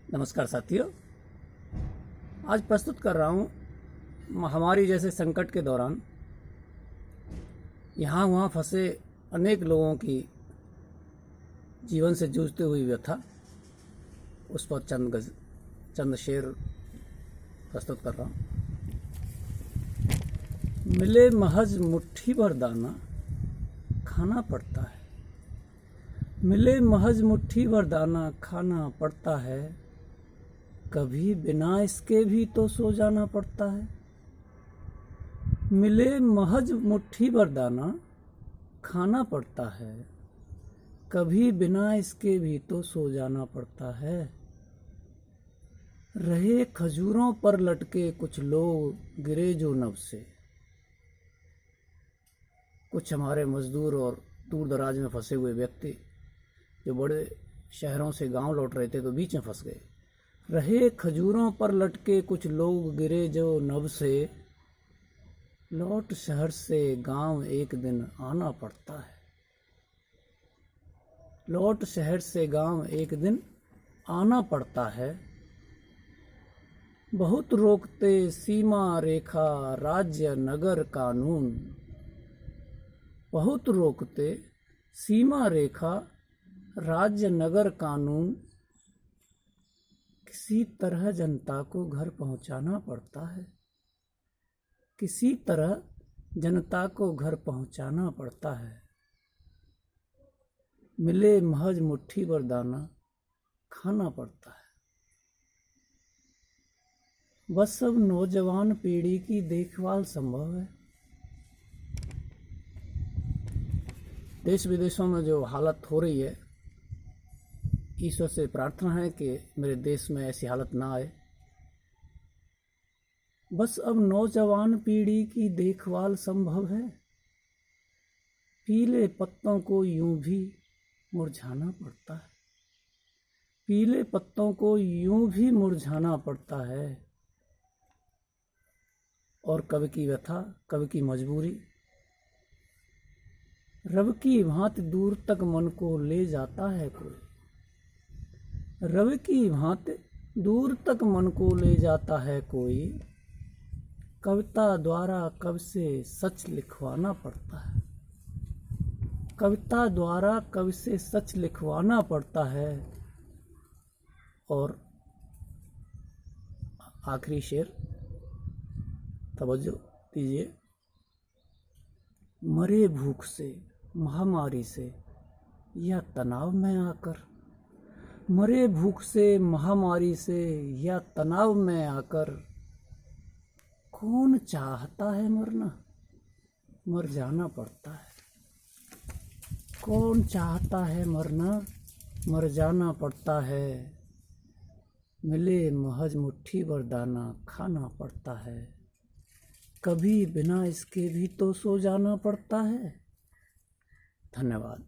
नमस्कार साथियों, आज प्रस्तुत कर रहा हूँ महामारी जैसे संकट के दौरान यहाँ वहाँ फंसे अनेक लोगों की जीवन से जूझते हुई व्यथा। उस पर चंद शेर प्रस्तुत कर रहा हूँ। मिले महज मुट्ठी भर दाना खाना पड़ता है, मिले महज मुट्ठी भर दाना खाना पड़ता है, कभी बिना इसके भी तो सो जाना पड़ता है। मिले महज मुट्ठी भर दाना खाना पड़ता है, कभी बिना इसके भी तो सो जाना पड़ता है। रहे खजूरों पर लटके कुछ लोग गिरे जो नभ से, कुछ हमारे मजदूर और दूर दराज में फंसे हुए व्यक्ति जो बड़े शहरों से गांव लौट रहे थे तो बीच में फंस गए। रहे खजूरों पर लटके कुछ लोग गिरे जो नभ से, लौट शहर से गांव एक दिन आना पड़ता है, लौट शहर से गांव एक दिन आना पड़ता है। बहुत रोकते सीमा रेखा राज्य नगर कानून, बहुत रोकते सीमा रेखा राज्य नगर कानून, किसी तरह जनता को घर पहुंचाना पड़ता है, किसी तरह जनता को घर पहुंचाना पड़ता है। मिले महज मुट्ठी भर दाना खाना पड़ता है। बस अब नौजवान पीढ़ी की देखभाल संभव है। देश विदेशों में जो हालत हो रही है, ईश्वर से प्रार्थना है कि मेरे देश में ऐसी हालत ना आए। बस अब नौजवान पीढ़ी की देखभाल संभव है। पीले पत्तों को यूं भी मुरझाना पड़ता है, पीले पत्तों को यूं भी मुरझाना पड़ता है। और कवि की व्यथा, कवि की मजबूरी रब की भांति दूर तक मन को ले जाता है कोई, रब की भांति दूर तक मन को ले जाता है कोई। कविता द्वारा कवि से सच लिखवाना पड़ता है, कविता द्वारा कवि से सच लिखवाना पड़ता है। और आखिरी शेर तवज्जो दीजिए। मरे भूख से महामारी से या तनाव में आकर, मरे भूख से महामारी से या तनाव में आकर, कौन चाहता है मरना, मर जाना पड़ता है। कौन चाहता है मरना, मर जाना पड़ता है। मिले महज मुट्ठी भर दाना खाना पड़ता है, कभी बिना इसके भी तो सो जाना पड़ता है। धन्यवाद।